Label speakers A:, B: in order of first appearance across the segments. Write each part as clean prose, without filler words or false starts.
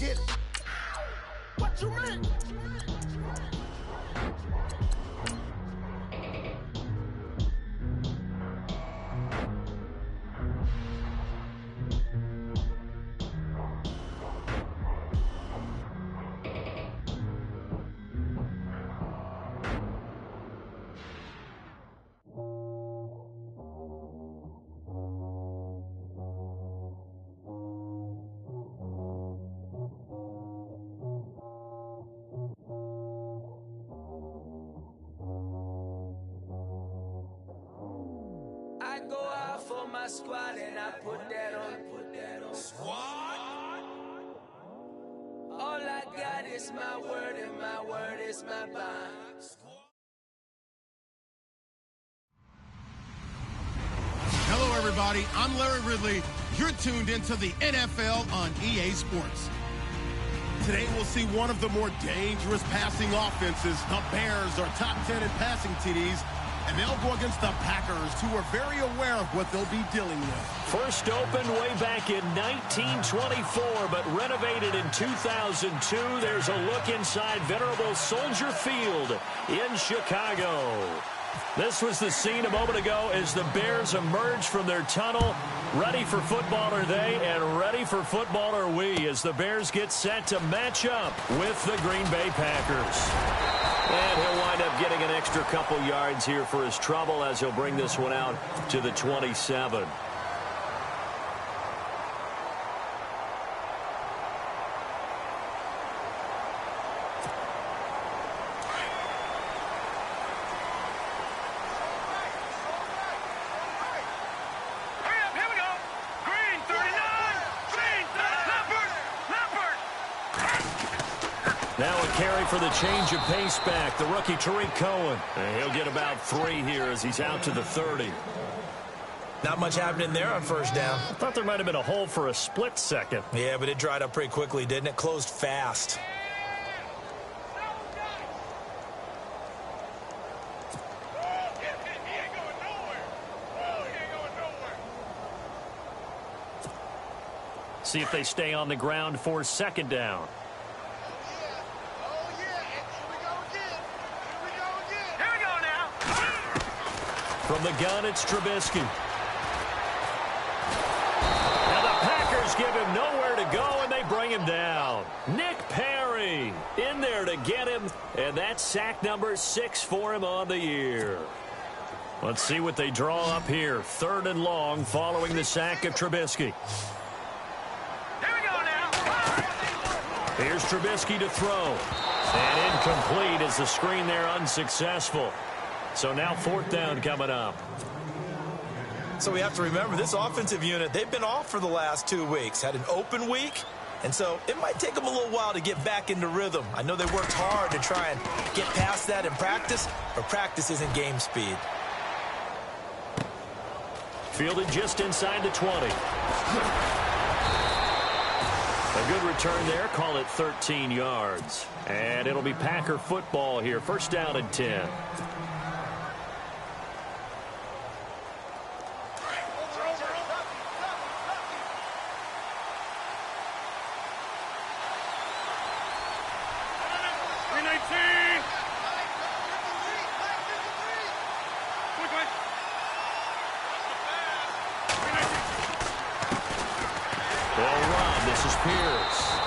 A: get it. What you mean?
B: I go out for my squad and I put that on. Squad? All I got is my word and my word is my bond.
C: Hello, everybody. I'm Larry Ridley. You're tuned into the NFL on EA Sports. Today, we'll see one of the more dangerous passing offenses. The Bears are top 10 in passing TDs, and they'll go against the Packers, who are very aware of what they'll be dealing with.
D: First opened way back in 1924, but renovated in 2002. There's a look inside venerable Soldier Field in Chicago. This was the scene a moment ago as the Bears emerged from their tunnel. Ready for football are they, and ready for football are we, as the Bears get set to match up with the Green Bay Packers. And he'll wind up getting an extra couple yards here for his trouble as he'll bring this one out to the 27. Now a carry for the change of pace back, the rookie Tariq Cohen. And he'll get about 3 here as he's out to the 30.
E: Not much happening there on first down.
D: I thought there might have been a hole for a split second.
E: Yeah, but it dried up pretty quickly, didn't it? Closed fast.
D: See if they stay on the ground for second down. From the gun, it's Trubisky. Now the Packers give him nowhere to go, and they bring him down. Nick Perry in there to get him, and that's sack number 6 for him on the year. Let's see what they draw up here. 3rd and long following the sack of Trubisky.
B: Here we go now.
D: Here's Trubisky to throw. And incomplete as the screen there unsuccessful. So now 4th down coming up.
E: So we have to remember this offensive unit, they've been off for the last 2 weeks. Had an open week, and so it might take them a little while to get back into rhythm. I know they worked hard to try and get past that in practice, but practice isn't game speed.
D: Fielded just inside the 20. A good return there. Call it 13 yards. And it'll be Packer football here. 1st down and 10.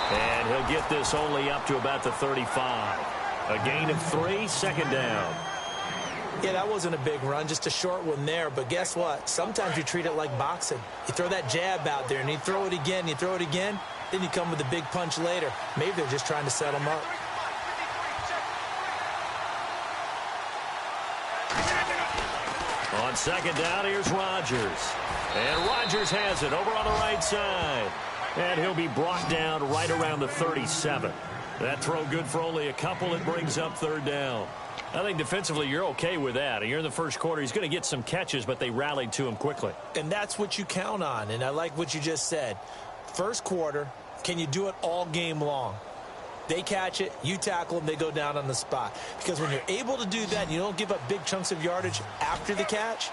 D: And he'll get this only up to about the 35. A gain of 3, 2nd down.
E: Yeah, that wasn't a big run, just a short one there. But guess what? Sometimes you treat it like boxing. You throw that jab out there, and you throw it again, then you come with a big punch later. Maybe they're just trying to set him up.
D: On 2nd down, here's Rodgers. And Rodgers has it over on the right side. And he'll be brought down right around the 37. That throw good for only a couple. It brings up 3rd down. I think defensively you're okay with that. Here in the first quarter, he's going to get some catches, but they rallied to him quickly.
E: And that's what you count on, and I like what you just said. First quarter, can you do it all game long? They catch it, you tackle them, they go down on the spot. Because when you're able to do that and you don't give up big chunks of yardage after the catch,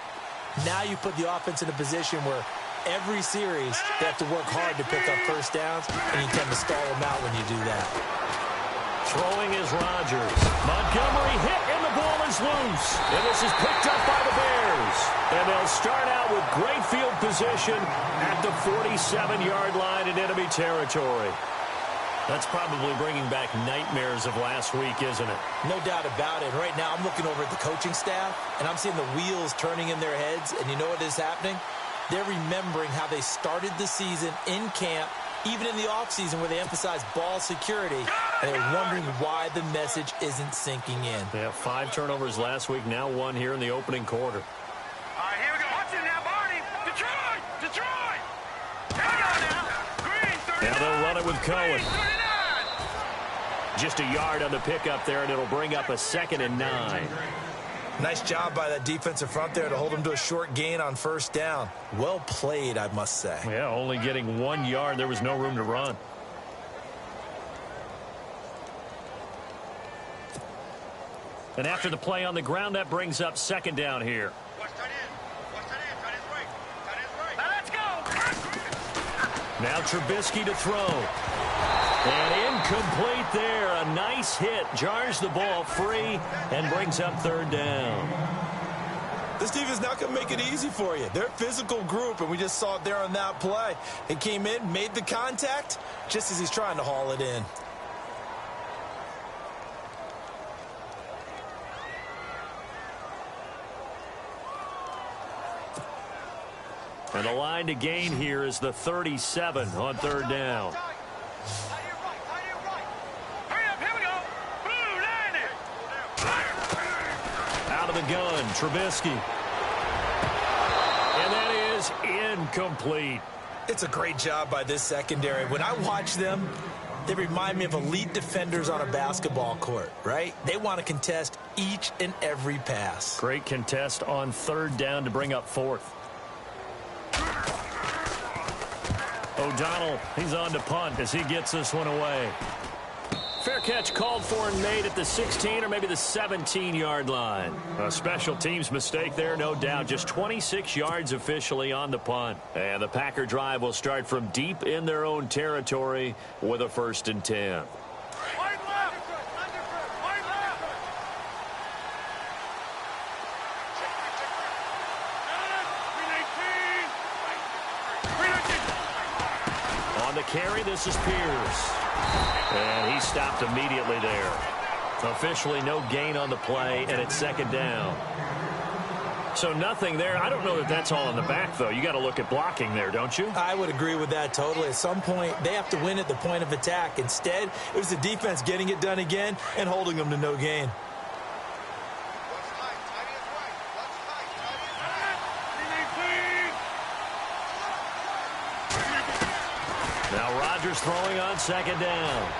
E: now you put the offense in a position where every series, they have to work hard to pick up first downs, and you tend to stall them out when you do that.
D: Throwing is Rodgers. Montgomery hit, and the ball is loose. And this is picked up by the Bears. And they'll start out with great field position at the 47-yard line in enemy territory. That's probably bringing back nightmares of last week, isn't it?
E: No doubt about it. Right now, I'm looking over at the coaching staff, and I'm seeing the wheels turning in their heads. And you know what is happening? They're remembering how they started the season in camp, even in the offseason where they emphasized ball security, and they're wondering why the message isn't sinking in.
D: They have 5 turnovers last week, now 1 here in the opening quarter.
A: All right, here we go. Watch it now, Barney. Detroit! Detroit! Here we go now. Green, 39.
D: Now they'll run it with Cohen.
A: 39.
D: Just a yard on the pickup there, and it'll bring up a 2nd and 9.
E: Nice job by that defensive front there to hold them to a short gain on first down. Well played, I must say.
D: Yeah, only getting 1 yard. There was no room to run. And after the play on the ground, that brings up 2nd down here.
A: Watch tight end. Watch tight end. Tight end's right. Tight end's right. Now let's go.
D: Now Trubisky to throw. And incomplete there. A nice hit. Jars the ball free and brings up 3rd down.
E: This defense not going to make it easy for you. They're a physical group, and we just saw it there on that play. It came in, made the contact, just as he's trying to haul it in.
D: And the line to gain here is the 37 on 3rd down. Out of the gun, Trubisky. And that is incomplete.
E: It's a great job by this secondary. When I watch them, they remind me of elite defenders on a basketball court, right? They want to contest each and every pass.
D: Great contest on 3rd down to bring up 4th. O'Donnell, he's on to punt as he gets this one away. Fair catch called for and made at the 16 or maybe the 17-yard line. A special teams mistake there, no doubt. Just 26 yards officially on the punt. And the Packer drive will start from deep in their own territory with a 1st and 10. On the carry, this is Pierce. And he stopped immediately there. Officially no gain on the play, and it's 2nd down. So nothing there. I don't know that that's all in the back, though. You got to look at blocking there, don't you?
E: I would agree with that totally. At some point, they have to win at the point of attack. Instead, it was the defense getting it done again and holding them to no gain.
D: Now Rodgers throwing on 2nd down.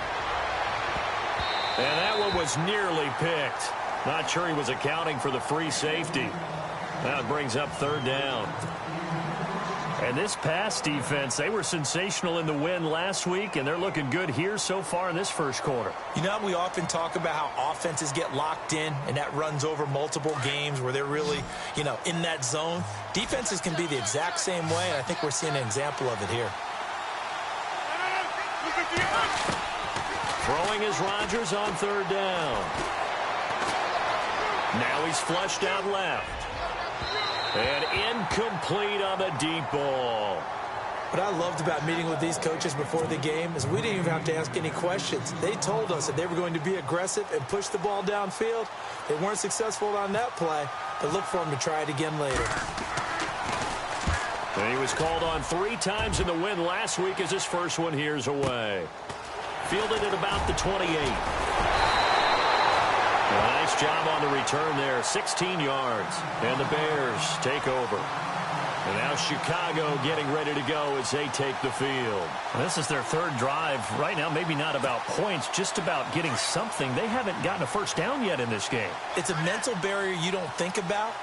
D: And that one was nearly picked. Not sure he was accounting for the free safety. Now it brings up 3rd down. And this pass defense, they were sensational in the win last week, and they're looking good here so far in this 1st quarter.
E: You know, we often talk about how offenses get locked in, and that runs over multiple games where they're really, you know, in that zone. Defenses can be the exact same way, and I think we're seeing an example of it here.
D: Throwing is Rodgers on 3rd down. Now he's flushed out left. And incomplete on the deep ball.
E: What I loved about meeting with these coaches before the game is we didn't even have to ask any questions. They told us that they were going to be aggressive and push the ball downfield. They weren't successful on that play, but look for them to try it again later.
D: And he was called on 3 times in the win last week as his first one here's away. Fielded at about the 28. Nice job on the return there. 16 yards. And the Bears take over. And now Chicago getting ready to go as they take the field. This is their 3rd drive. Right now, maybe not about points, just about getting something. They haven't gotten a first down yet in this game.
E: It's a mental barrier you don't think about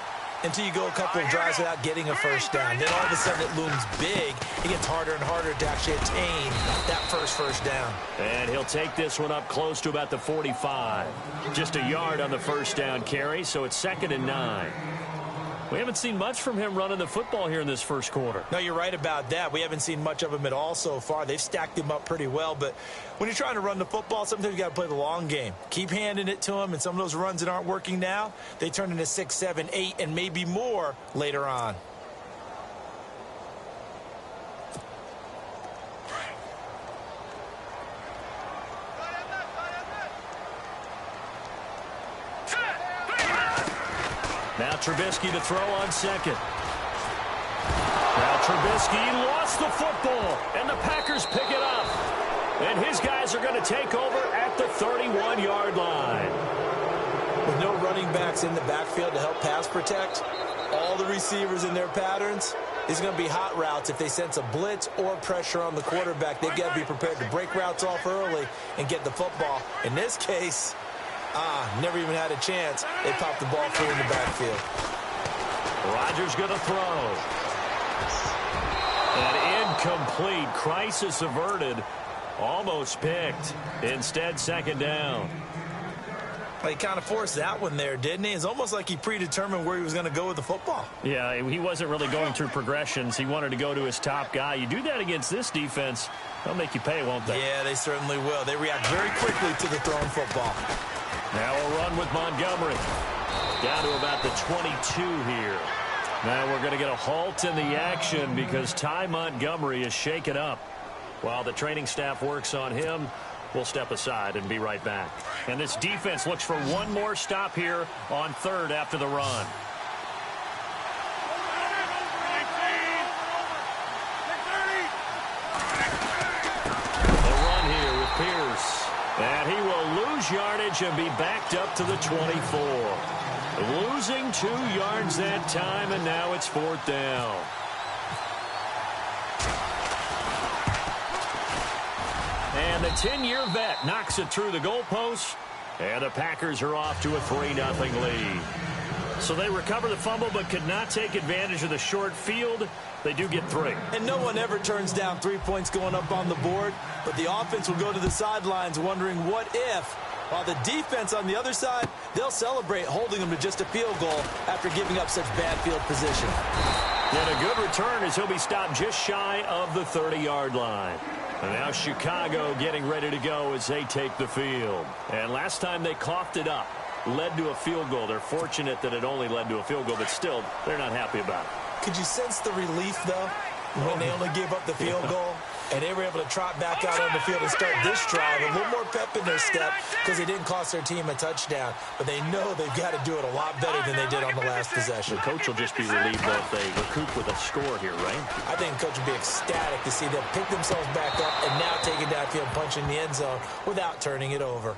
E: until you go a couple of drives without getting a first down. Then all of a sudden it looms big. It gets harder and harder to actually attain that first down.
D: And he'll take this one up close to about the 45. Just a yard on the first down carry, so it's 2nd and 9. We haven't seen much from him running the football here in this first quarter.
E: No, you're right about that. We haven't seen much of him at all so far. They've stacked him up pretty well, but when you're trying to run the football, sometimes you got to play the long game. Keep handing it to him, and some of those runs that aren't working now, they turn into 6, 7, 8, and maybe more later on.
D: Now Trubisky to throw on second. Now Trubisky lost the football, and the Packers pick it up. And his guys are going to take over at the 31-yard line.
E: With no running backs in the backfield to help pass protect, all the receivers in their patterns, it's going to be hot routes. If they sense a blitz or pressure on the quarterback, they've got to be prepared to break routes off early and get the football. In this case, never even had a chance. They popped the ball free in the backfield.
D: Rodgers going to throw. An incomplete. Crisis averted. Almost picked. Instead, second down.
E: Well, he kind of forced that one there, didn't he? It's almost like he predetermined where he was going to go with the football.
D: Yeah, he wasn't really going through progressions. He wanted to go to his top guy. You do that against this defense, they'll make you pay, won't they?
E: Yeah, they certainly will. They react very quickly to the thrown football.
D: Now a run with Montgomery. Down to about the 22 here. Now we're going to get a halt in the action because Ty Montgomery is shaken up. While the training staff works on him, we'll step aside and be right back. And this defense looks for one more stop here on third after the run. The run here with Pierce. And he will lose yardage and be backed up to the 24. Losing 2 yards that time, and now it's fourth down. And the 10-year vet knocks it through the goalpost, and the Packers are off to a 3-0 lead. So they recover the fumble but could not take advantage of the short field. They do get 3.
E: And no one ever turns down 3 points going up on the board, but the offense will go to the sidelines wondering what if, while the defense on the other side, they'll celebrate holding them to just a field goal after giving up such bad field position.
D: And a good return as he'll be stopped just shy of the 30-yard line. And now Chicago getting ready to go as they take the field. And last time they coughed it up, led to a field goal. They're fortunate that it only led to a field goal, but still, they're not happy about it.
E: Could you sense the relief, though, when they only gave up the field goal? And they were able to trot back out on the field and start this drive. A little more pep in their step because they didn't cost their team a touchdown. But they know they've got to do it a lot better than they did on the last possession.
D: The coach will just be relieved though if they recoup with a score here, right?
E: I think the coach will be ecstatic to see them pick themselves back up and now take it downfield, punch in the end zone without turning it over.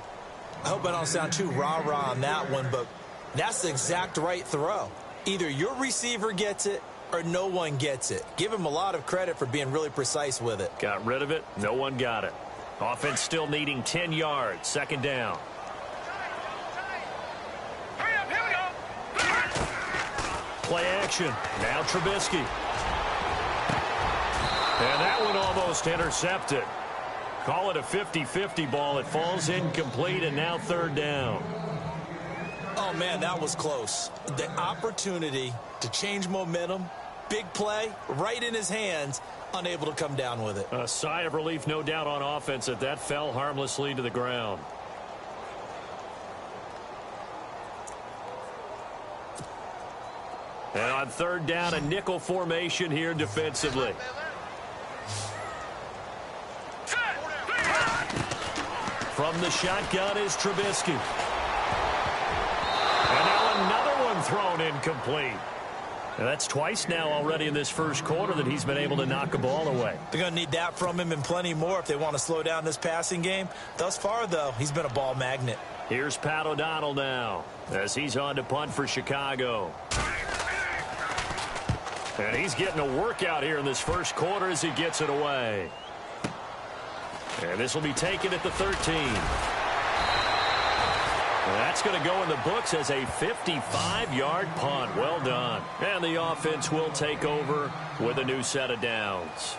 E: I hope I don't sound too rah-rah on that one, but that's the exact right throw. Either your receiver gets it or no one gets it. Give him a lot of credit for being really precise with it.
D: Got rid of it. No one got it. Offense still needing 10 yards. Second down.
A: Hurry up, here we go.
D: Play action. Now Trubisky. And that one almost intercepted. Call it a 50-50 ball. It falls incomplete, and now third down.
E: Oh, man, that was close. The opportunity to change momentum, big play, right in his hands, unable to come down with it.
D: A sigh of relief, no doubt, on offense that fell harmlessly to the ground. And on third down, a nickel formation here defensively. From the shotgun is Trubisky. And now another one thrown incomplete. And that's twice now already in this first quarter that he's been able to knock a ball away.
E: They're going to need that from him and plenty more if they want to slow down this passing game. Thus far, though, he's been a ball magnet.
D: Here's Pat O'Donnell now as he's on to punt for Chicago. And he's getting a workout here in this first quarter as he gets it away. And this will be taken at the 13. That's going to go in the books as a 55-yard punt. Well done. And the offense will take over with a new set of downs.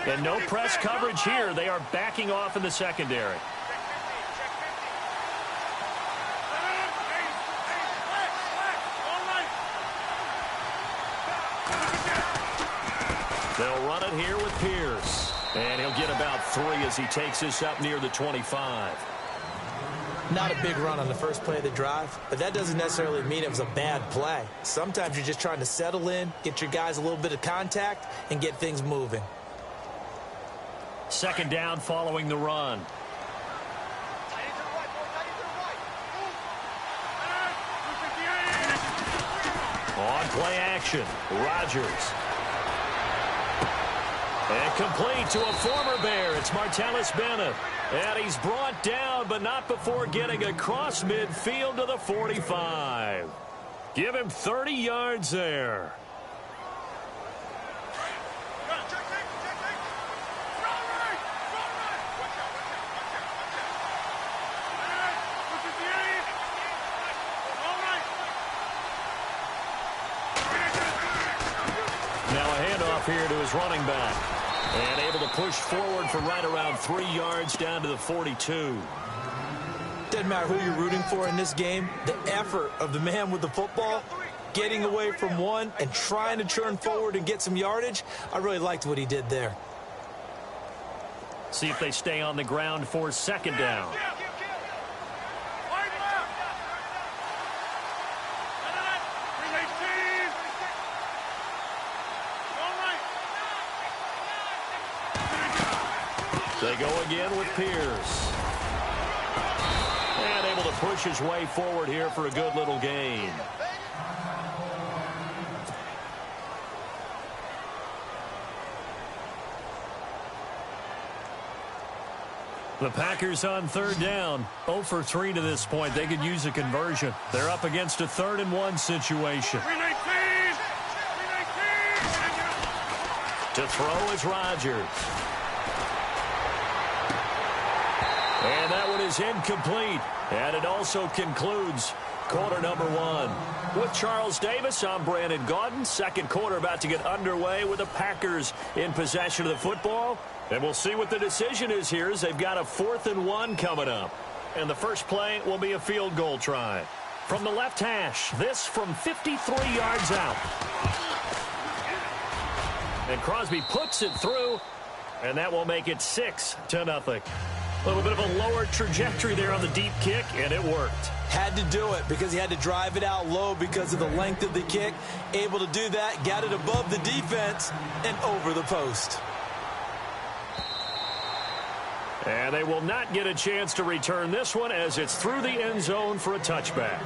D: And no press coverage here. They are backing off in the secondary. They'll run it here with Pierce. And he'll get about 3 as he takes this up near the 25.
E: Not a big run on the first play of the drive, but that doesn't necessarily mean it was a bad play. Sometimes you're just trying to settle in, get your guys a little bit of contact, and get things moving.
D: Second down following the run. On play action, Rodgers. And complete to a former Bear. It's Martellus Bennett. And he's brought down, but not before getting across midfield to the 45. Give him 30 yards there. Now a handoff here to his running back. And able to push forward for right around 3 yards down to the 42.
E: Doesn't matter who you're rooting for in this game. The effort of the man with the football, getting away from one and trying to turn forward and get some yardage, I really liked what he did there.
D: See if they stay on the ground for second down. They go again with Pierce. And able to push his way forward here for a good little gain. The Packers on third down. 0 for 3 to this point. They could use a conversion. They're up against a 3rd and 1 situation. To throw is Rodgers. And that one is incomplete. And it also concludes quarter number 1. With Charles Davis, I'm Brandon Gaudin. Second quarter about to get underway with the Packers in possession of the football. And we'll see what the decision is here as they've got a 4th and 1 coming up. And the first play will be a field goal try. From the left hash, this from 53 yards out. And Crosby puts it through, and that will make it 6-0. A little bit of a lower trajectory there on the deep kick, and it worked.
E: Had to do it because he had to drive it out low because of the length of the kick. Able to do that, got it above the defense and over the post.
D: And they will not get a chance to return this one as it's through the end zone for a touchback.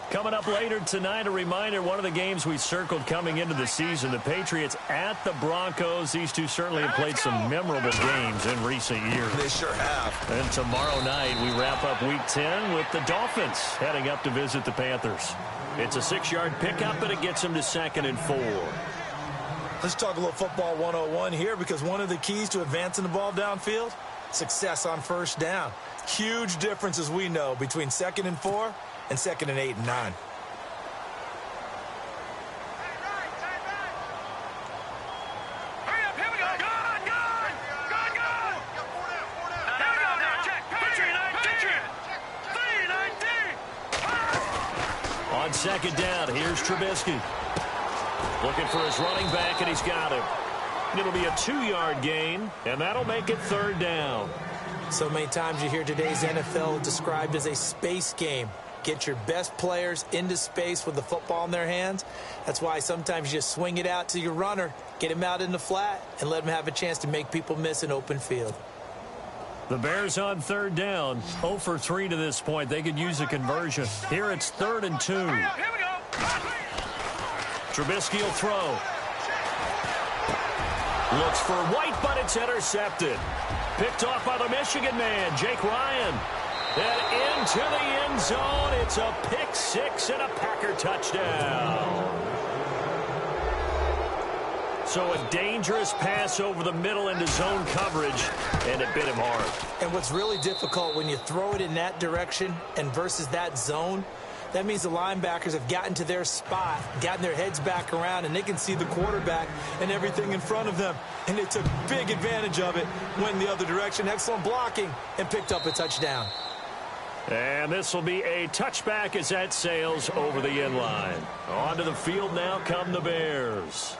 D: Coming up later tonight, a reminder, one of the games we circled coming into the season, the Patriots at the Broncos. These two certainly have played some memorable games in recent years.
E: They sure have.
D: And tomorrow night, we wrap up Week 10 with the Dolphins heading up to visit the Panthers. It's a 6-yard pickup, and it gets them to 2nd and 4.
E: Let's talk a little football 101 here because one of the keys to advancing the ball downfield, success on first down. Huge difference, as we know, between 2nd and 4 and 2nd and 8 and 9.
A: Hurry up, here we go. Good. Here we go now. Check. 319.
D: On second down, here's Trubisky. Looking for his running back, and he's got him. It'll be a 2-yard gain, and that'll make it 3rd down.
E: So many times you hear today's NFL described as a space game. Get your best players into space with the football in their hands. That's why sometimes you just swing it out to your runner, get him out in the flat, and let him have a chance to make people miss an open field.
D: The Bears on 3rd down. 0 for 3 to this point. They could use a conversion. Here it's 3rd and 2.
A: Here we go.
D: Trubisky will throw. Looks for White, but it's intercepted. Picked off by the Michigan man, Jake Ryan. And into the end zone, it's a pick 6 and a Packer touchdown. So a dangerous pass over the middle into zone coverage, and it bit him hard.
E: And what's really difficult when you throw it in that direction and versus that zone, That means the linebackers have gotten to their spot, gotten their heads back around, and they can see the quarterback and everything in front of them. And they took big advantage of it, went the other direction, excellent blocking, and picked up a touchdown.
D: And this will be a touchback as that sails over the end line. Onto the field now come the Bears.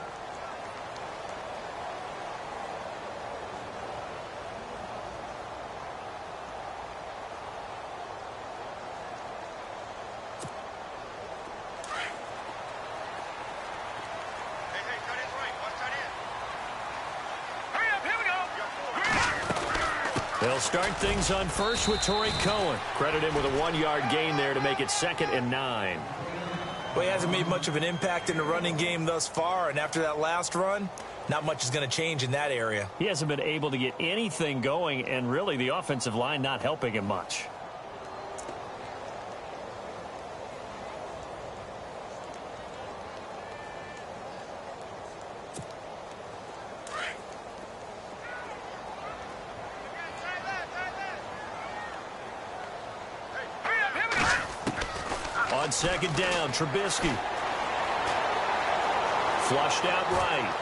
D: They'll start things on first with Torrey Cohen. Credit him with a 1-yard gain there to make it 2nd and 9.
E: Well, he hasn't made much of an impact in the running game thus far, and after that last run, not much is going to change in that area.
D: He hasn't been able to get anything going, and really the offensive line not helping him much. On 2nd down, Trubisky. Flushed out right.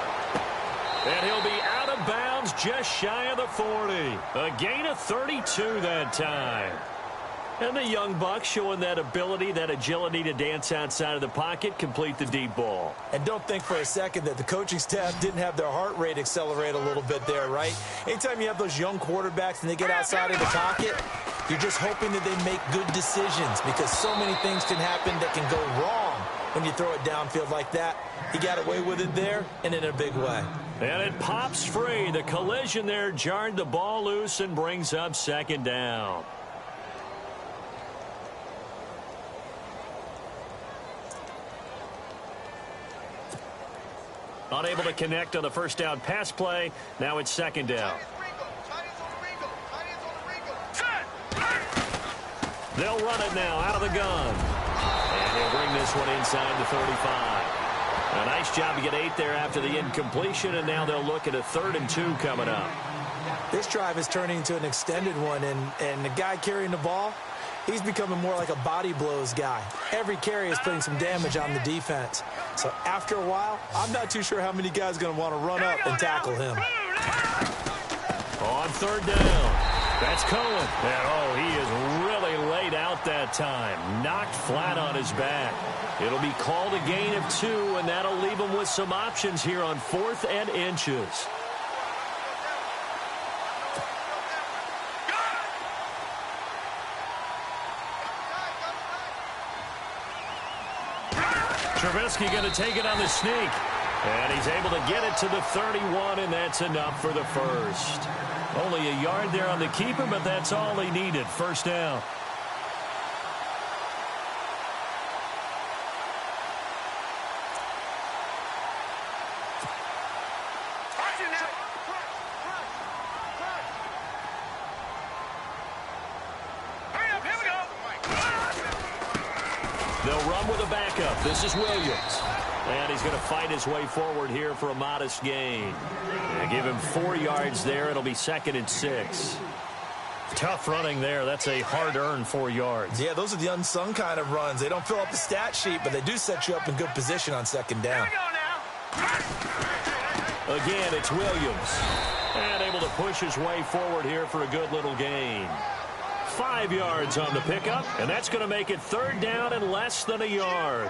D: And he'll be out of bounds just shy of the 40. A gain of 32 that time. And the young buck showing that ability, that agility to dance outside of the pocket, complete the deep ball.
E: And don't think for a second that the coaching staff didn't have their heart rate accelerate a little bit there, right? Anytime you have those young quarterbacks and they get outside of the pocket, you're just hoping that they make good decisions because so many things can happen that can go wrong when you throw it downfield like that. He got away with it there and in a big way.
D: And it pops free. The collision there jarred the ball loose and brings up 2nd down. Unable to connect on the first down pass play. Now it's 2nd down. They'll run it now out of the gun. And they'll bring this one inside the 35. A nice job to get 8 there after the incompletion, and now they'll look at a 3rd and 2 coming up.
E: This drive is turning into an extended one, and the guy carrying the ball, he's becoming more like a body blows guy. Every carry is putting some damage on the defense. So after a while, I'm not too sure how many guys are going to want to run up and tackle him.
D: On 3rd down. That's Cohen. And, oh, he is really laid out that time. Knocked flat on his back. It'll be called a gain of 2, and that'll leave him with some options here on 4th and inches. Trubisky going to take it on the sneak. And he's able to get it to the 31, and that's enough for the first. Only a yard there on the keeper, but that's all he needed. 1st down. They'll run with a backup. This is Williams. And he's going to fight his way forward here for a modest gain. They give him 4 yards there. It'll be 2nd and 6. Tough running there. That's a hard-earned 4 yards.
E: Yeah, those are the unsung kind of runs. They don't fill up the stat sheet, but they do set you up in good position on 2nd down.
D: Again, it's Williams. And able to push his way forward here for a good little gain. 5 yards on the pickup, and that's going to make it 3rd down and less than a yard.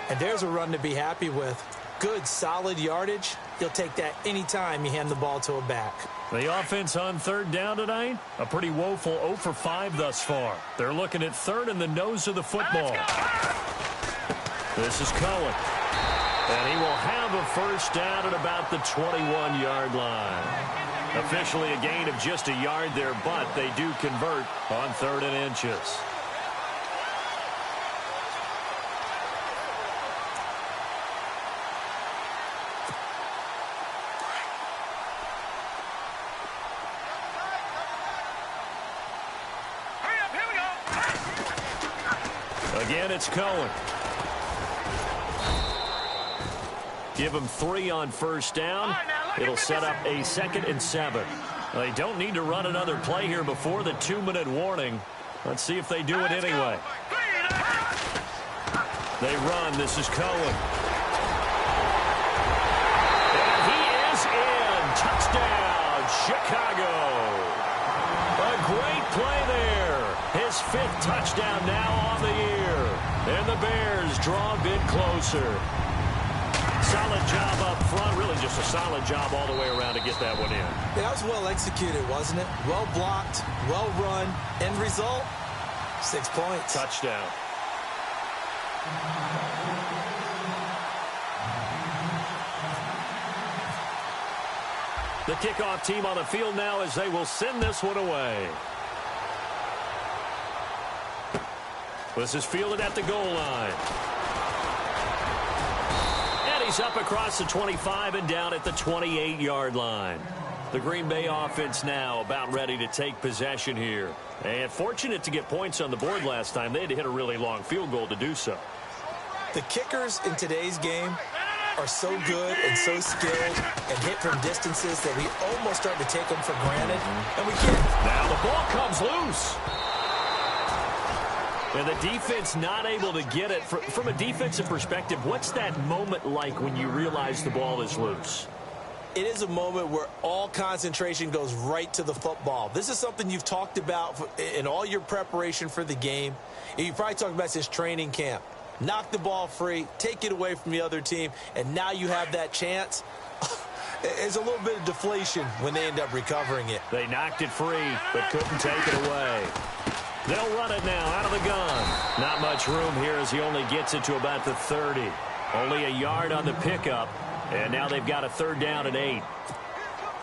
E: And there's a run to be happy with. Good, solid yardage. He'll take that anytime you hand the ball to a back.
D: The offense on 3rd down tonight, a pretty woeful 0 for 5 thus far. They're looking at 3rd in the nose of the football. This is Cohen. And he will have a 1st down at about the 21-yard line. Officially a gain of just a yard there, but they do convert on 3rd and inches. Again, it's Cohen. Give him 3 on 1st down. It'll set up a 2nd and 7. They don't need to run another play here before the 2-minute warning. Let's see if they do it anyway. They run. This is Cohen. And he is in. Touchdown, Chicago. A great play there. His 5th touchdown now on the year. And the Bears draw a bit closer. Solid job up front. Really just a solid job all the way around to get that one in.
E: Yeah, that was well executed, wasn't it? Well blocked, well run. End result, 6 points.
D: Touchdown. The kickoff team on the field now as they will send this one away. This is fielded at the goal line. And he's up across the 25 and down at the 28-yard line. The Green Bay offense now about ready to take possession here. And fortunate to get points on the board last time. They had to hit a really long field goal to do so.
E: The kickers in today's game are so good and so skilled and hit from distances that we almost start to take them for granted. And we can't.
D: Now the ball comes loose. And the defense not able to get it. From a defensive perspective, what's that moment like when you realize the ball is loose?
E: It is a moment where all concentration goes right to the football. This is something you've talked about in all your preparation for the game. You probably talked about this training camp. Knock the ball free, take it away from the other team, and now you have that chance. There's a little bit of deflation when they end up recovering it.
D: They knocked it free, but couldn't take it away. They'll run it now out of the gun. Not much room here as he only gets it to about the 30. Only a yard on the pickup, and now they've got a 3rd down and 8.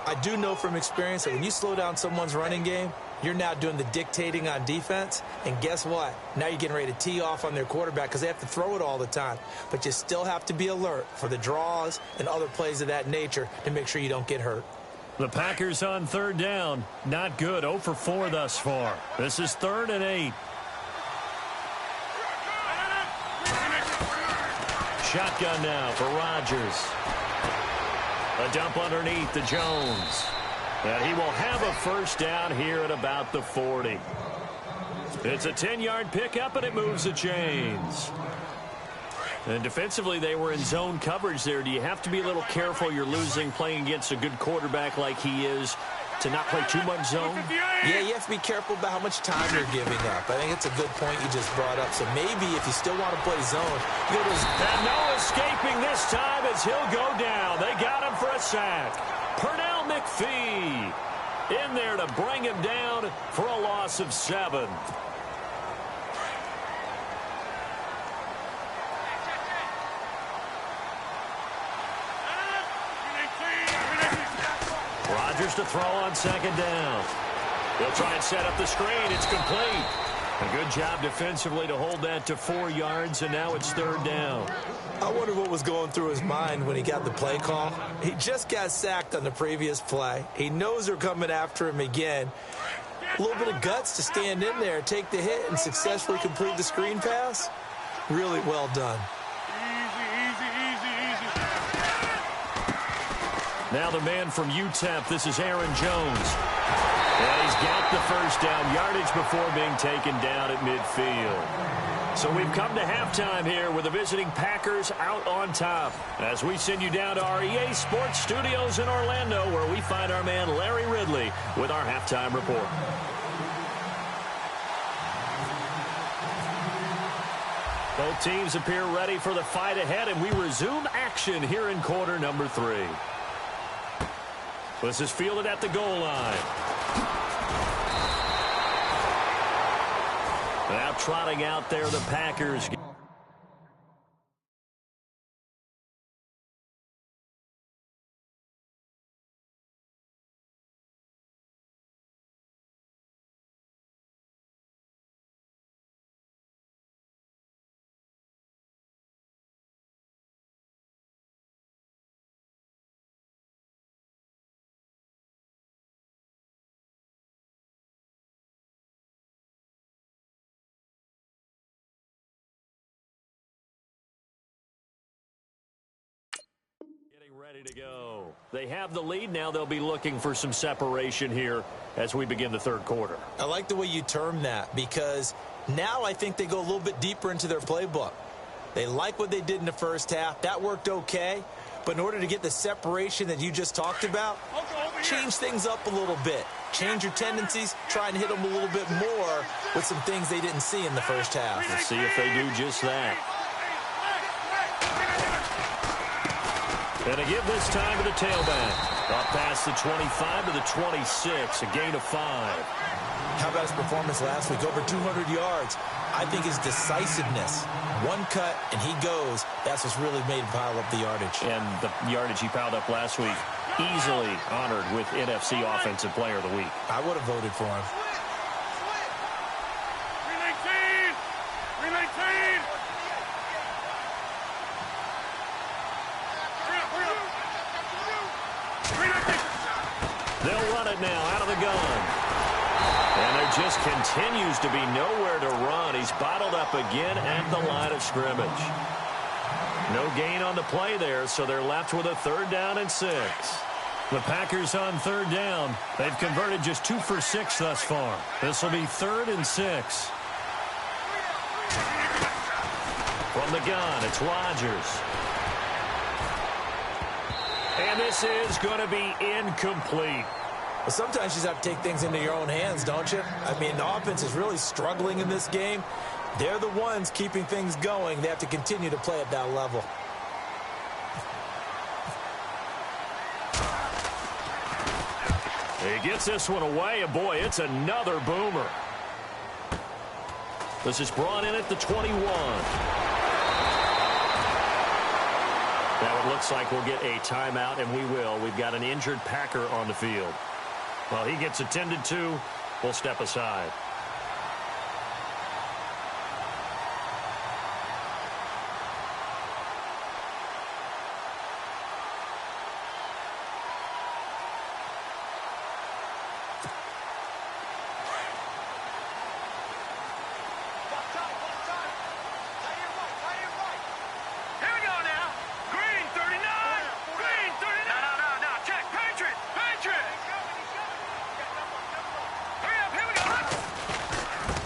E: I do know from experience that when you slow down someone's running game, you're now doing the dictating on defense, and guess what? Now you're getting ready to tee off on their quarterback because they have to throw it all the time. But you still have to be alert for the draws and other plays of that nature to make sure you don't get hurt.
D: The Packers on 3rd down. Not good. 0 for 4 thus far. This is 3rd and 8. Shotgun now for Rodgers. A dump underneath to Jones. And he will have a 1st down here at about the 40. It's a 10-yard pickup, and it moves the chains. And defensively, they were in zone coverage there. Do you have to be a little careful you're losing playing against a good quarterback like he is to not play too much zone?
E: Yeah, you have to be careful about how much time you're giving up. I think it's a good point you just brought up. So maybe if you still want to play zone, you go to his...
D: And no escaping this time as he'll go down. They got him for a sack. Pernell McPhee in there to bring him down for a loss of 7. Rodgers to throw on 2nd down. They'll try and set up the screen. It's complete. A good job defensively to hold that to 4 yards, and now it's 3rd down.
E: I wonder what was going through his mind when he got the play call. He just got sacked on the previous play. He knows they're coming after him again. A little bit of guts to stand in there, take the hit, and successfully complete the screen pass. Really well done.
D: Now the man from UTEP, this is Aaron Jones. And he's got the 1st down yardage before being taken down at midfield. So we've come to halftime here with the visiting Packers out on top. As we send you down to our EA Sports Studios in Orlando, where we find our man Larry Ridley with our halftime report. Both teams appear ready for the fight ahead, and we resume action here in quarter number 3. This is fielded at the goal line. Now trotting out there the Packers. Ready to go. They have the lead now. They'll be looking for some separation here as we begin the third quarter.
E: I like the way you term that, because now I think they go a little bit deeper into their playbook. They like what they did in the first half. That worked okay. But in order to get the separation that you just talked about, change things up a little bit. Change your tendencies. Try and hit them a little bit more with some things they didn't see in the first half.
D: Let's see if they do just that. And a give this time to the tailback. Up past the 25 to the 26, a gain of 5.
E: How about his performance last week? Over 200 yards. I think his decisiveness, one cut and he goes, that's what's really made him pile up the yardage.
D: And the yardage he piled up last week, easily honored with NFC Offensive Player of the Week.
E: I would have voted for him.
A: 319! 319!
D: They'll run it now out of the gun. And there just continues to be nowhere to run. He's bottled up again at the line of scrimmage. No gain on the play there, so they're left with a 3rd down and 6. The Packers on 3rd down. They've converted just 2 for 6 thus far. This will be 3rd and 6. From the gun, it's Rodgers. And this is going to be incomplete.
E: Well, sometimes you just have to take things into your own hands, don't you? I mean, the offense is really struggling in this game. They're the ones keeping things going. They have to continue to play at that level.
D: He gets this one away, and boy, it's another boomer. This is brought in at the 21. Now it looks like we'll get a timeout, and we will. We've got an injured Packer on the field. While he gets attended to, we'll step aside.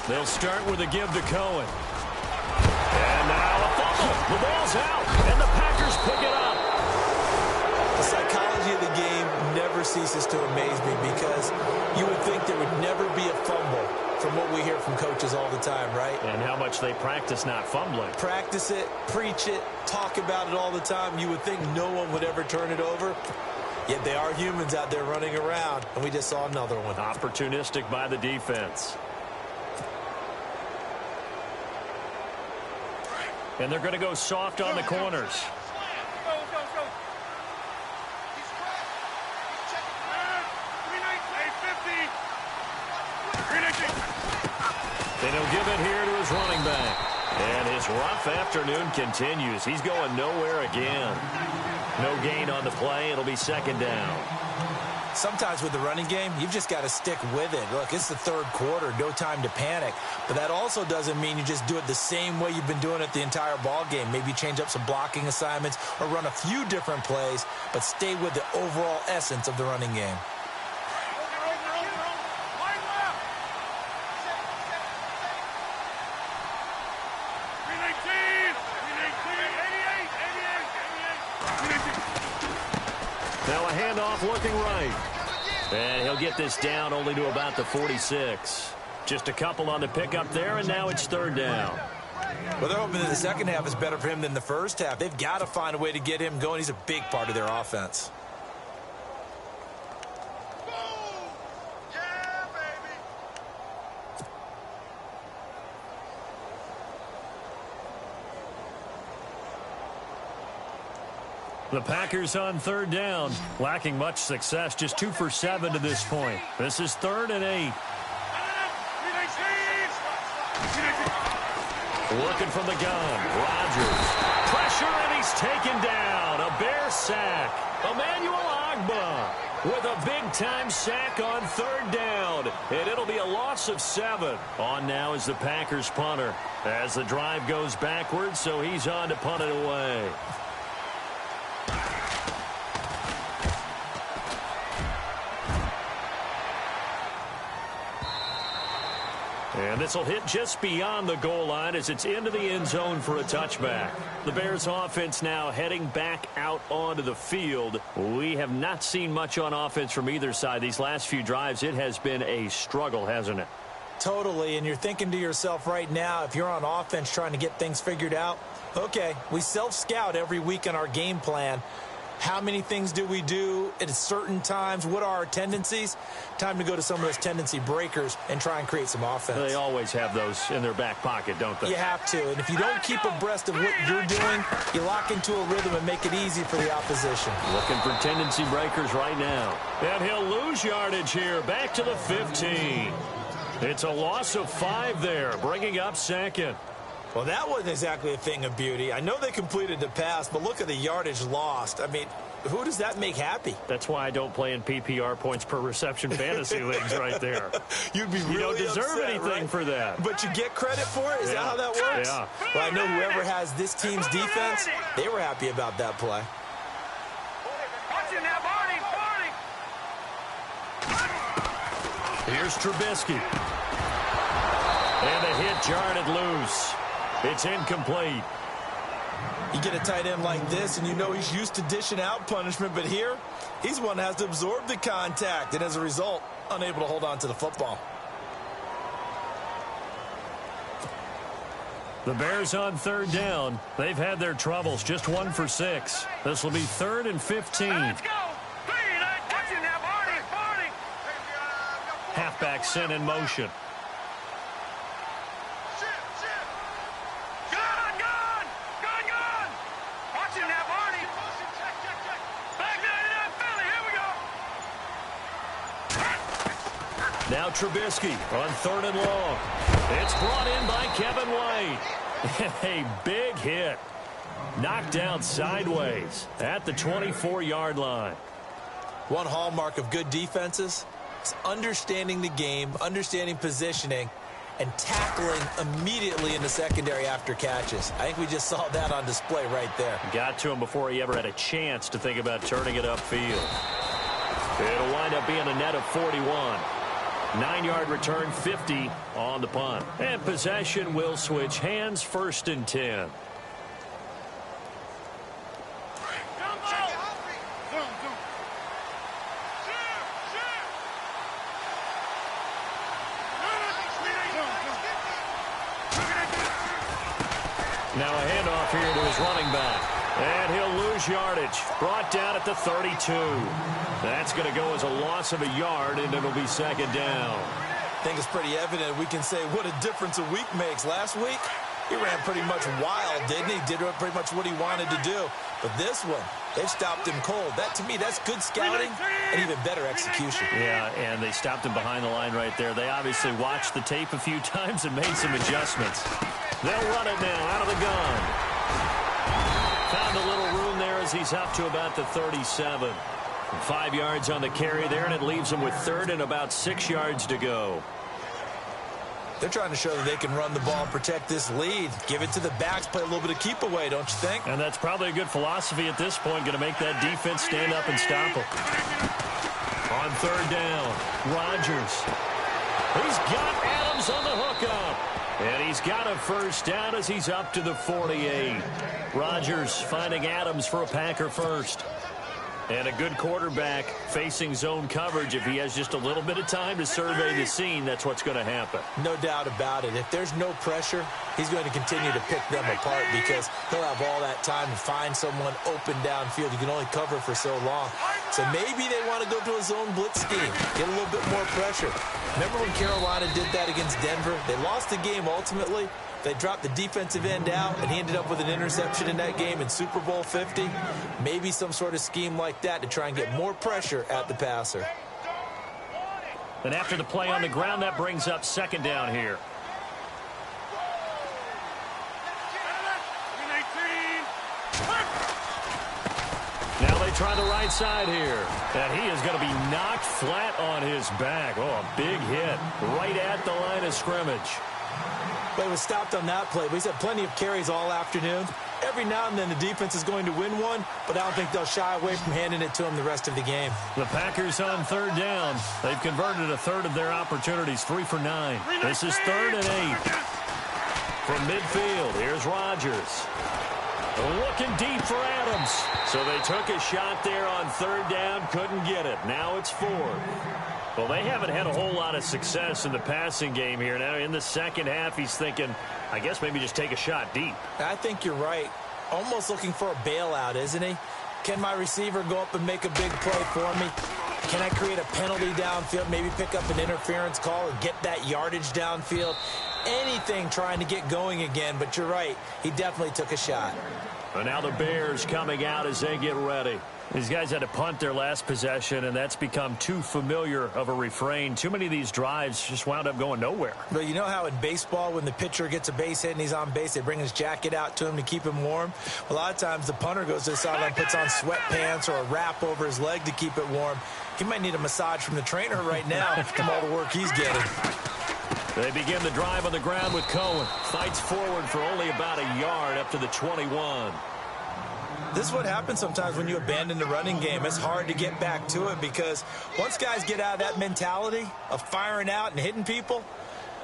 D: They'll start with a give to Cohen. And now a fumble. The ball's out, and the Packers pick it up.
E: The psychology of the game never ceases to amaze me, because you would think there would never be a fumble from what we hear from coaches all the time, right?
D: And how much they practice not fumbling.
E: Practice it, preach it, talk about it all the time. You would think no one would ever turn it over. Yet they are humans out there running around, and we just saw another one.
D: Opportunistic by the defense. And they're going to go soft on the corners. They don't give it here to his running back. And his rough afternoon continues. He's going nowhere again. No gain on the play. It'll be 2nd down.
E: Sometimes with the running game, you've just got to stick with it. Look, it's the 3rd quarter, no time to panic. But that also doesn't mean you just do it the same way you've been doing it the entire ball game. Maybe change up some blocking assignments or run a few different plays, but stay with the overall essence of the running game.
D: Now a handoff looking right. And he'll get this down only to about the 46. Just a couple on the pickup there, and now it's 3rd down.
E: Well, they're hoping that the second half is better for him than the first half. They've got to find a way to get him going. He's a big part of their offense.
D: The Packers on 3rd down, lacking much success, just 2 for 7 to this point. This is 3rd and 8. Working from the gun, Rodgers. Pressure, and he's taken down. A Bear sack. Emmanuel Ogbah with a big-time sack on 3rd down. And it'll be a loss of 7. On now is the Packers punter as the drive goes backwards, so he's on to punt it away. And this will hit just beyond the goal line as it's into the end zone for a touchback. The Bears offense now heading back out onto the field. We have not seen much on offense from either side. These last few drives, it has been a struggle, hasn't it?
E: Totally, and you're thinking to yourself right now, if you're on offense trying to get things figured out, okay, we self-scout every week in our game plan. How many things do we do at certain times? What are our tendencies? Time to go to some of those tendency breakers and try and create some offense.
D: They always have those in their back pocket, don't they?
E: You have to, and if you don't keep abreast of what you're doing, you lock into a rhythm and make it easy for the opposition.
D: Looking for tendency breakers right now. And he'll lose yardage here, back to the 15. It's a loss of 5 there, bringing up second.
E: Well, that wasn't exactly a thing of beauty. I know they completed the pass, but look at the yardage lost. I mean, who does that make happy?
D: That's why I don't play in PPR points per reception fantasy leagues right there.
E: You'd be really
D: You don't deserve
E: upset,
D: anything
E: right?
D: for that.
E: But you get credit for it? Is that how that works?
D: Yeah.
E: Well, I know whoever has this team's defense, they were happy about that play.
A: Watch it now, Barney!
D: Here's Trubisky. And the hit jarred it loose. It's incomplete.
E: You get a tight end like this, and you know he's used to dishing out punishment, but here, he's one that has to absorb the contact, and as a result, unable to hold on to the football.
D: The Bears on third down. They've had their troubles, just 1 for 6. This will be 3rd and 15.
A: Let's go! Watch it now, Barney!
D: Halfback sent in motion. Now Trubisky on 3rd and long. It's brought in by Kevin White. A big hit. Knocked down sideways at the 24-yard line.
E: One hallmark of good defenses is understanding the game, understanding positioning, and tackling immediately in the secondary after catches. I think we just saw that on display right there.
D: Got to him before he ever had a chance to think about turning it upfield. It'll wind up being a net of 41. 9-yard return, 50 on the punt. And possession will switch hands, 1st and 10. Now a handoff here to his running back. And he'll lose yardage. Brought down at the 32. That's going to go as a loss of a yard, and it'll be 2nd down.
E: I think it's pretty evident we can say what a difference a week makes. Last week, he ran pretty much wild, didn't he? Did pretty much what he wanted to do. But this one, they've stopped him cold. That, to me, that's good scouting and even better execution.
D: Yeah, and they stopped him behind the line right there. They obviously watched the tape a few times and made some adjustments. They'll run it now out of the gun. Found a little room there as he's up to about the 37. 5 yards on the carry there, and it leaves him with 3rd and about 6 yards to go.
E: They're trying to show that they can run the ball, protect this lead, give it to the backs, play a little bit of keep away, don't you think?
D: And that's probably a good philosophy at this point, going to make that defense stand up and stop him. On 3rd down, Rodgers. He's got Adams on the hookup. And he's got a 1st down as he's up to the 48. Rodgers finding Adams for a Packer 1st. And a good quarterback facing zone coverage. If he has just a little bit of time to survey the scene, that's what's going to happen.
E: No doubt about it. If there's no pressure, he's going to continue to pick them apart because he'll have all that time to find someone open downfield. You can only cover for so long. So maybe they want to go to a zone blitz scheme, get a little bit more pressure. Remember when Carolina did that against Denver? They lost the game ultimately. They dropped the defensive end out, and he ended up with an interception in that game in Super Bowl 50. Maybe some sort of scheme like that to try and get more pressure at the passer.
D: And after the play on the ground, that brings up 2nd down here. Now they try the right side here. And he is going to be knocked flat on his back. Oh, a big hit right at the line of scrimmage.
E: But he was stopped on that play. But he's had plenty of carries all afternoon. Every now and then the defense is going to win one, but I don't think they'll shy away from handing it to him the rest of the game.
D: The Packers on third down. They've converted a third of their opportunities, 3 for 9. This is 3rd and 8. From midfield, here's Rodgers. Looking deep for Adams. So they took a shot there on third down, couldn't get it. Now it's 4th. Well, they haven't had a whole lot of success in the passing game here. Now in the second half, he's thinking, I guess maybe just take a shot deep.
E: I think you're right. Almost looking for a bailout, isn't he? Can my receiver go up and make a big play for me? Can I create a penalty downfield, maybe pick up an interference call or get that yardage downfield? Anything trying to get going again, but you're right. He definitely took a shot.
D: And now the Bears coming out as they get ready. These guys had to punt their last possession, and that's become too familiar of a refrain. Too many of these drives just wound up going nowhere.
E: But you know how in baseball, when the pitcher gets a base hit and he's on base, they bring his jacket out to him to keep him warm? A lot of times the punter goes to the sideline, puts on sweatpants or a wrap over his leg to keep it warm. He might need a massage from the trainer right now from all the work he's getting.
D: They begin the drive on the ground with Cohen. Fights forward for only about a yard up to the 21.
E: This is what happens sometimes when you abandon the running game. It's hard to get back to it because once guys get out of that mentality of firing out and hitting people,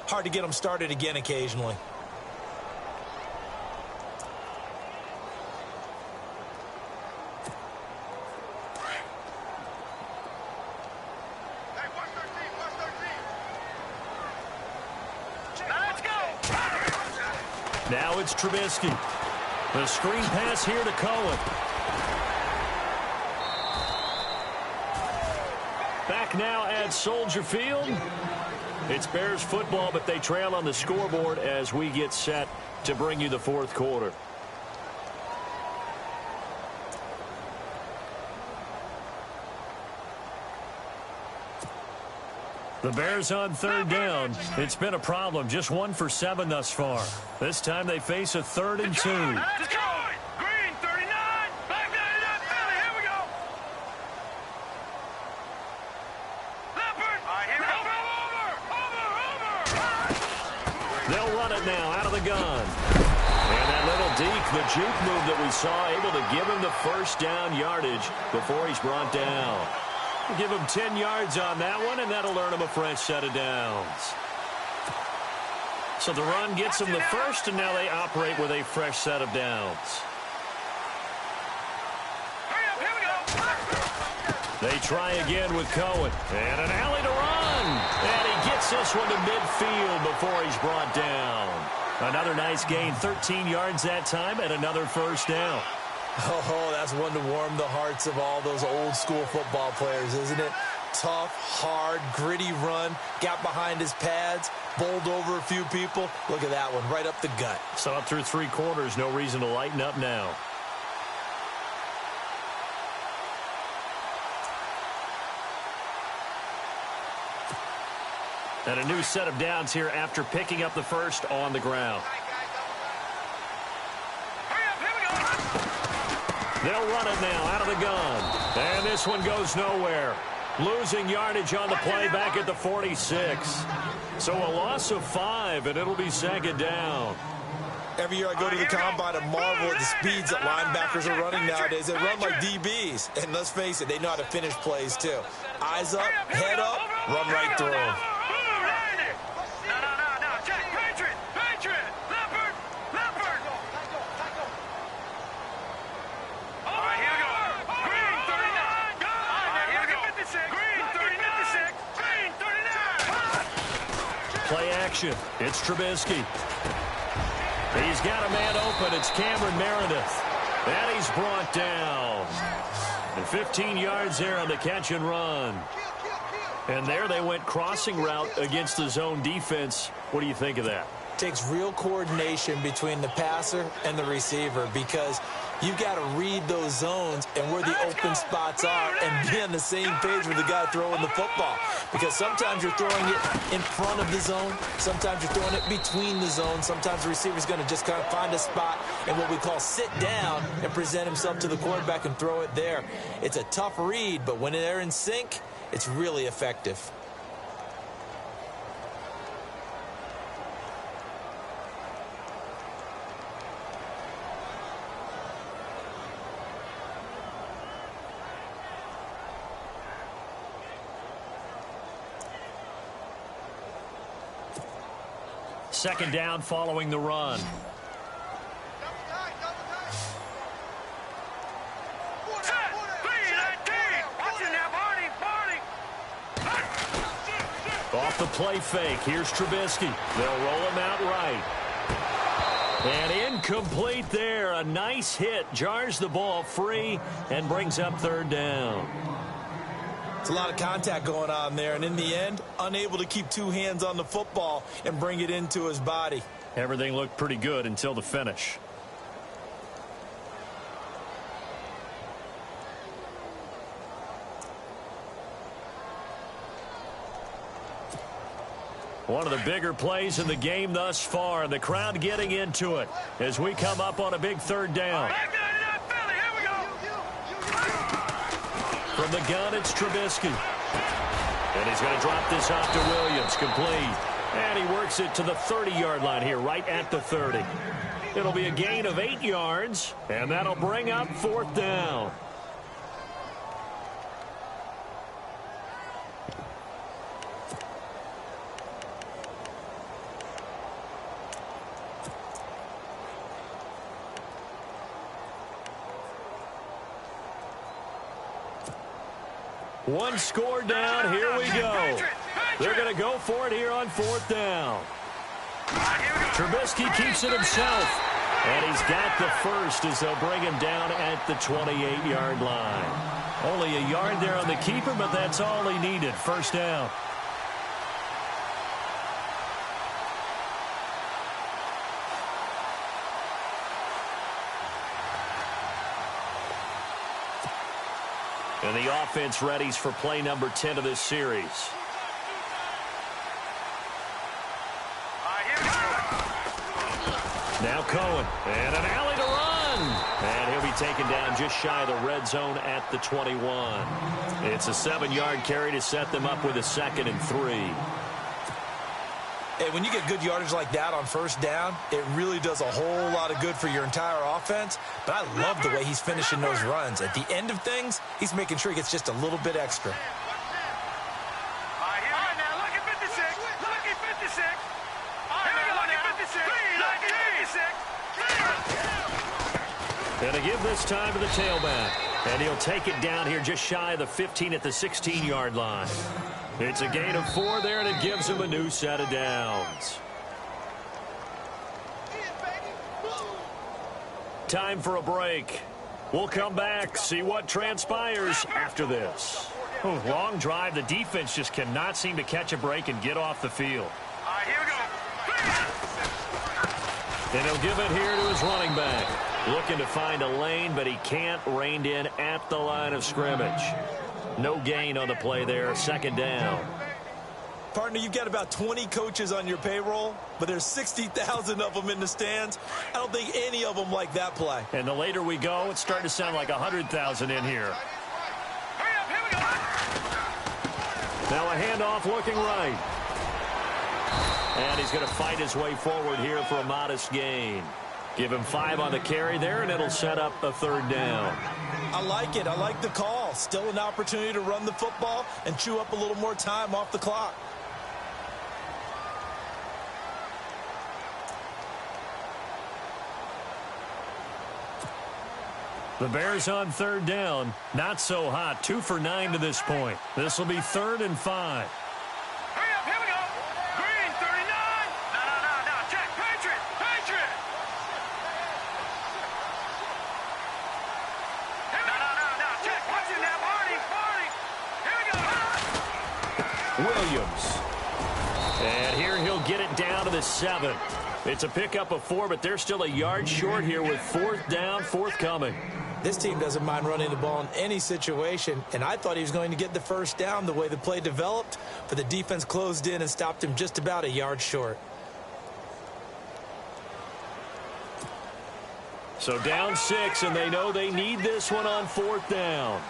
E: hard to get them started again occasionally.
D: Now it's Trubisky. The screen pass here to Cohen. Back now at Soldier Field. It's Bears football, but they trail on the scoreboard as we get set to bring you the 4th quarter. The Bears on third down. It's been a problem. Just 1 for 7 thus far. This time they face a 3rd and 2.
A: Detroit! Green, 39! Back down to that Philly. Here we go! Leopard! All right, here we go. Over!
D: They'll run it now out of the gun. And that little deke, the juke move that we saw, able to give him the first down yardage before he's brought down. Give him 10 yards on that one, and that'll earn him a fresh set of downs. So the run gets them the first, and now they operate with a fresh set of downs.
A: Hurry up, here we go!
D: They try again with Cohen. And an alley to run. And he gets this one to midfield before he's brought down. Another nice gain, 13 yards that time, and another first down.
E: Oh, that's one to warm the hearts of all those old school football players, isn't it? Tough, hard, gritty run, got behind his pads, bowled over a few people. Look at that one, right up the gut.
D: So up through 3 quarters, no reason to lighten up now. And a new set of downs here after picking up the first on the ground. They'll run it now out of the gun. And this one goes nowhere. Losing yardage on the play back at the 46. So a loss of 5, and it'll be 2nd down.
E: Every year I go to the combine and marvel at the speeds that linebackers are running nowadays. They run like DBs. And let's face it, they know how to finish plays too. Eyes up, head up, run right through them.
D: Play action. It's Trubisky. He's got a man open. It's Cameron Meredith. And he's brought down. And 15 yards there on the catch and run. And there they went crossing route against the zone defense. What do you think of that?
E: Takes real coordination between the passer and the receiver because you've got to read those zones and where the open spots are and be on the same page with the guy throwing the football. Because sometimes you're throwing it in front of the zone. Sometimes you're throwing it between the zones. Sometimes the receiver's going to just kind of find a spot and what we call sit down and present himself to the quarterback and throw it there. It's a tough read, but when they're in sync, it's really effective.
D: second down following the run. Off the play fake, here's Trubisky. They'll roll him out right. And incomplete there. A nice hit. Jars the ball free and brings up third down.
E: It's a lot of contact going on there, and in the end, unable to keep two hands on the football and bring it into his body.
D: Everything looked pretty good until the finish. One of the bigger plays in the game thus far. The crowd getting into it as we come up on a big third down. From the gun, it's Trubisky. And he's going to drop this off to Williams. Complete. And he works it to the 30-yard line here, right at the 30. It'll be a gain of 8 yards, and that'll bring up fourth down. One score down. Here we go. They're going to go for it here on fourth down. Trubisky keeps it himself. And he's got the first as they'll bring him down at the 28-yard line. Only a yard there on the keeper, but that's all he needed. First down. And the offense readies for play number 10 of this series. Now Cohen, and an alley to run. And he'll be taken down just shy of the red zone at the 21. It's a 7-yard carry to set them up with a 2nd and 3.
E: Hey, when you get good yardage like that on first down, it really does a whole lot of good for your entire offense. But I love the way he's finishing those runs. At the end of things, he's making sure he gets just a little bit extra.
D: And to give this time to the tailback. And he'll take it down here just shy of the 15 at the 16-yard line. It's a gain of 4 there, and it gives him a new set of downs. Time for a break. We'll come back, see what transpires after this. Long drive. The defense just cannot seem to catch a break and get off the field.
A: Here we go.
D: And he'll give it here to his running back. Looking to find a lane, but he can't. Reined in at the line of scrimmage. No gain on the play there. Second down.
E: Partner, you've got about 20 coaches on your payroll, but there's 60,000 of them in the stands. I don't think any of them like that play.
D: And the later we go, it's starting to sound like 100,000 in here.
A: Hurry up, here we go.
D: Now a handoff looking right. And he's going to fight his way forward here for a modest gain. Give him 5 on the carry there, and it'll set up a third down.
E: I like it. I like the call. Still an opportunity to run the football and chew up a little more time off the clock.
D: The Bears on third down. Not so hot. 2 for 9 to this point. This will be 3rd and 5.
A: Hurry up, here we go. Green, 39. No. Check. Patriot. No. Check. Watch it now, Barney. Here we go.
D: Williams. And here he'll get it down to the 7. It's a pickup of 4, but they're still a yard short here with 4th down, forthcoming.
E: This team doesn't mind running the ball in any situation, and I thought he was going to get the first down the way the play developed, but the defense closed in and stopped him just about a yard short.
D: So down 6, and they know they need this one on 4th down.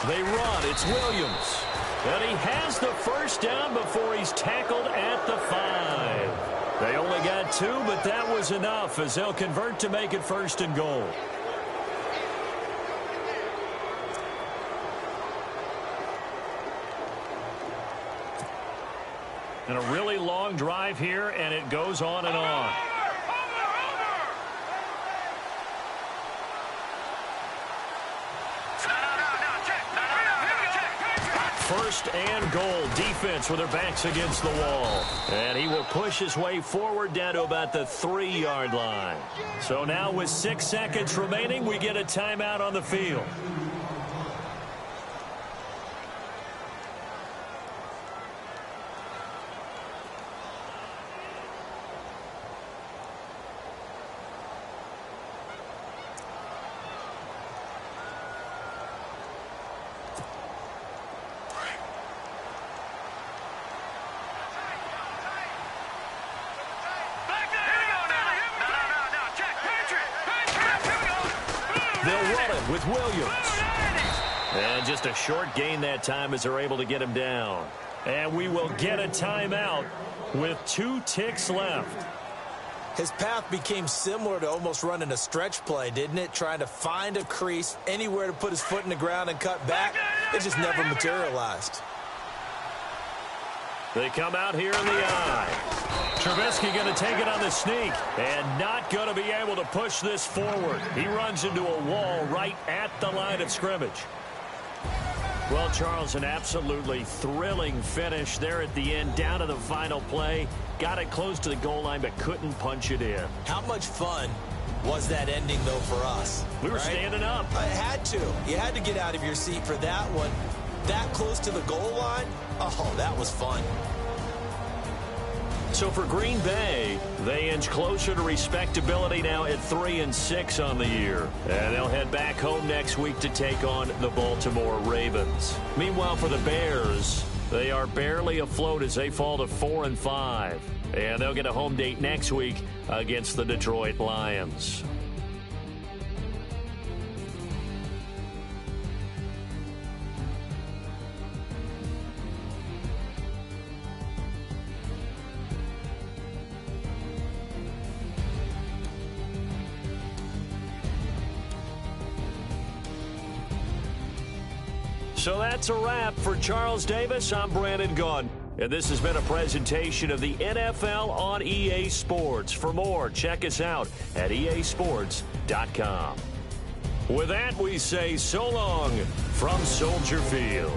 D: They run. It's Williams. And he has the first down before he's tackled at the 5. They only got 2, but that was enough as they'll convert to make it 1st and goal. And a really long drive here, and it goes on and on. First and goal, defense with their backs against the wall. And he will push his way forward down to about the 3-yard line. So now with 6 seconds remaining, we get a timeout on the field. They'll run it with Williams. And just a short gain that time as they're able to get him down. And we will get a timeout with 2 ticks left.
E: His path became similar to almost running a stretch play, didn't it? Trying to find a crease, anywhere to put his foot in the ground and cut back. It just never materialized.
D: They come out here in the eye. Trubisky going to take it on the sneak and not going to be able to push this forward. He runs into a wall right at the line of scrimmage. Well, Charles, an absolutely thrilling finish there at the end, down to the final play. Got it close to the goal line, but couldn't punch it in.
E: How much fun was that ending, though, for us?
D: We were standing up.
E: I had to. You had to get out of your seat for that one. That close to the goal line? Oh, that was fun.
D: So for Green Bay, they inch closer to respectability now at 3-6 on the year. And they'll head back home next week to take on the Baltimore Ravens. Meanwhile, for the Bears, they are barely afloat as they fall to 4-5. And they'll get a home date next week against the Detroit Lions. So that's a wrap for Charles Davis. I'm Brandon Gunn. And this has been a presentation of the NFL on EA Sports. For more, check us out at easports.com. With that, we say so long from Soldier Field.